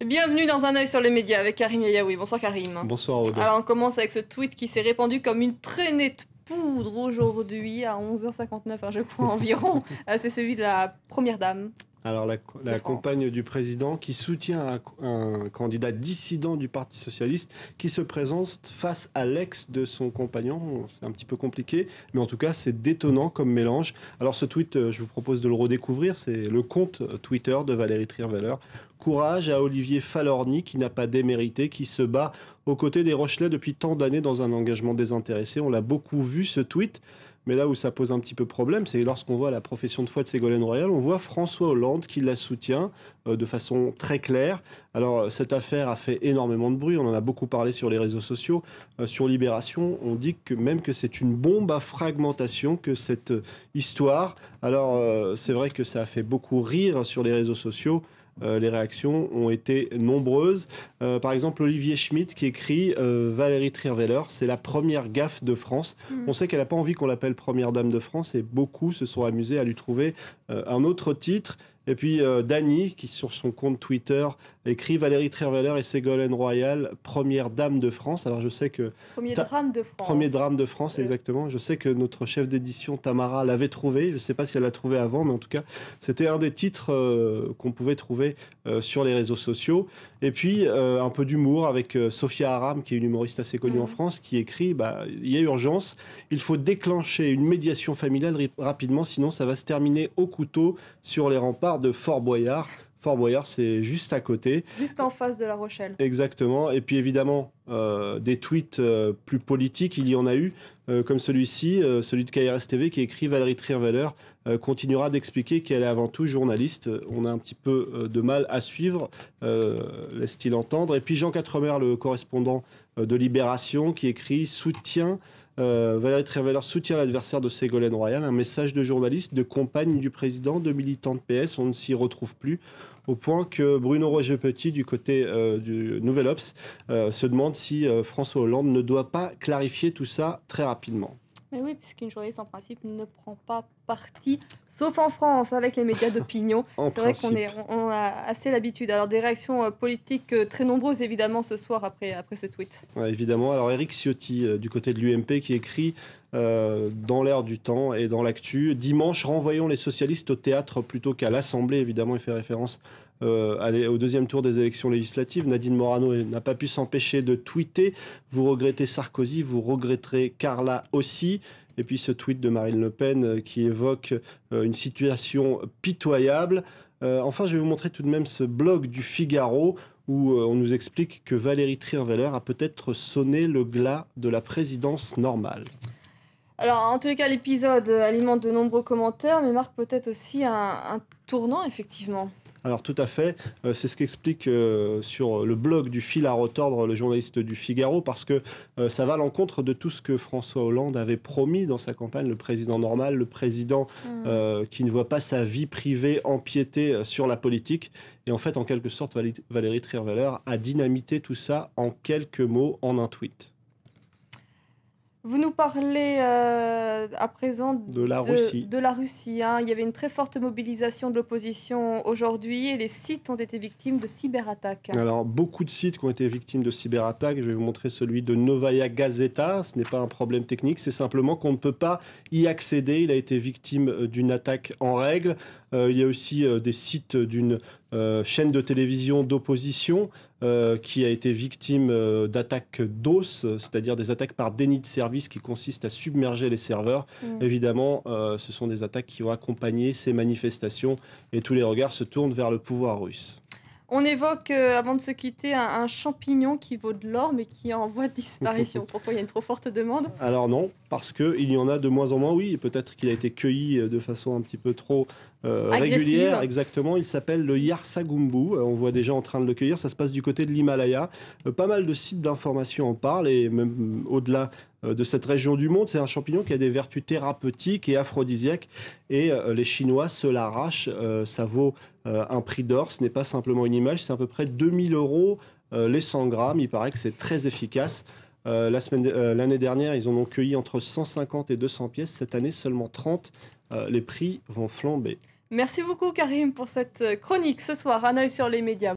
Bienvenue dans Un œil sur les médias avec Karim Yayaoui. Bonsoir Karim. Bonsoir Aude. Alors on commence avec ce tweet qui s'est répandu comme une traînée de poudre aujourd'hui à 11h59 je crois environ. C'est celui de la première dame. Alors la compagne du président qui soutient un candidat dissident du Parti socialiste qui se présente face à l'ex de son compagnon. C'est un petit peu compliqué, mais en tout cas c'est détonnant comme mélange. Alors ce tweet, je vous propose de le redécouvrir, c'est le compte Twitter de Valérie Trierweiler. Courage à Olivier Falorni qui n'a pas démérité, qui se bat aux côtés des Rochelais depuis tant d'années dans un engagement désintéressé. On l'a beaucoup vu ce tweet. Mais là où ça pose un petit peu problème, c'est lorsqu'on voit la profession de foi de Ségolène Royal, on voit François Hollande qui la soutient de façon très claire. Alors cette affaire a fait énormément de bruit, on en a beaucoup parlé sur les réseaux sociaux. Sur Libération, on dit que c'est une bombe à fragmentation que cette histoire. Alors c'est vrai que ça a fait beaucoup rire sur les réseaux sociaux. Les réactions ont été nombreuses. Par exemple, Olivier Schmitt qui écrit Valérie Trierweiler, c'est la première gaffe de France. On sait qu'elle n'a pas envie qu'on l'appelle première dame de France et beaucoup se sont amusés à lui trouver un autre titre. Et puis Dany, qui sur son compte Twitter écrit Valérie Trierweiler et Ségolène Royal, première dame de France. Alors je sais que... Premier drame de France. Premier drame de France, exactement. Je sais que notre chef d'édition, Tamara, l'avait trouvé. Je ne sais pas si elle l'a trouvé avant, mais en tout cas, c'était un des titres qu'on pouvait trouver sur les réseaux sociaux. Et puis, un peu d'humour avec Sophia Aram, qui est une humoriste assez connue en France, qui écrit il y a urgence, il faut déclencher une médiation familiale rapidement, sinon ça va se terminer au couteau sur les remparts de Fort Boyard. Fort Boyard, c'est juste à côté. Juste en face de La Rochelle. Exactement. Et puis évidemment, des tweets plus politiques, il y en a eu, comme celui-ci, celui de KRS TV qui écrit Valérie Trierweiler continuera d'expliquer qu'elle est avant tout journaliste. On a un petit peu de mal à suivre, laisse-t-il entendre. Et puis Jean Quatremer, le correspondant de Libération, qui écrit soutien. Valérie Trierweiler soutient l'adversaire de Ségolène Royal, un message de journaliste, de compagne du président, de militant de PS, on ne s'y retrouve plus, au point que Bruno Roger-Petit, du côté du Nouvel Obs, se demande si François Hollande ne doit pas clarifier tout ça très rapidement. Mais oui, puisqu'une journaliste en principe ne prend pas parti, sauf en France, avec les médias d'opinion. C'est vrai qu'on a assez l'habitude. Alors des réactions politiques très nombreuses, évidemment, ce soir après ce tweet. Ouais, évidemment. Alors Éric Ciotti, du côté de l'UMP, qui écrit dans l'air du temps et dans l'actu, dimanche, renvoyons les socialistes au théâtre plutôt qu'à l'Assemblée. Évidemment, il fait référence au deuxième tour des élections législatives. Nadine Morano n'a pas pu s'empêcher de tweeter. Vous regrettez Sarkozy, vous regretterez Carla aussi. Et puis ce tweet de Marine Le Pen qui évoque une situation pitoyable. Enfin, je vais vous montrer tout de même ce blog du Figaro où on nous explique que Valérie Trierweiler a peut-être sonné le glas de la présidence normale. Alors, en tous les cas, l'épisode alimente de nombreux commentaires, mais marque peut-être aussi un tournant, effectivement. Alors tout à fait, c'est ce qu'explique sur le blog du Fil à retordre le journaliste du Figaro, parce que ça va à l'encontre de tout ce que François Hollande avait promis dans sa campagne, le président normal, le président qui ne voit pas sa vie privée empiéter sur la politique. Et en fait, en quelque sorte, Valérie Trierweiler a dynamité tout ça en quelques mots, en un tweet. Vous nous parlez à présent de la Russie. De la Russie, hein. Il y avait une très forte mobilisation de l'opposition aujourd'hui et les sites ont été victimes de cyberattaques. Alors, beaucoup de sites qui ont été victimes de cyberattaques. Je vais vous montrer celui de Novaya Gazeta. Ce n'est pas un problème technique, c'est simplement qu'on ne peut pas y accéder. Il a été victime d'une attaque en règle. Il y a aussi des sites d'une chaîne de télévision d'opposition qui a été victime d'attaques DOS, c'est-à-dire des attaques par déni de service qui consistent à submerger les serveurs. Évidemment, ce sont des attaques qui vont accompagner ces manifestations et tous les regards se tournent vers le pouvoir russe. On évoque, avant de se quitter, un champignon qui vaut de l'or, mais qui est en voie de disparition. Pourquoi il y a une trop forte demande? Alors non, parce qu'il y en a de moins en moins, oui. Peut-être qu'il a été cueilli de façon un petit peu trop régulière. Exactement, il s'appelle le Yarsagumbu. On voit des gens en train de le cueillir. Ça se passe du côté de l'Himalaya. Pas mal de sites d'information en parlent, et même au-delà de cette région du monde. C'est un champignon qui a des vertus thérapeutiques et aphrodisiaques. Et les Chinois se l'arrachent. Ça vaut un prix d'or. Ce n'est pas simplement une image. C'est à peu près 2000 € les 100 grammes. Il paraît que c'est très efficace. L'année dernière, ils en ont cueilli entre 150 et 200 pièces. Cette année, seulement 30. Les prix vont flamber. Merci beaucoup, Karim, pour cette chronique ce soir. Un œil sur les médias.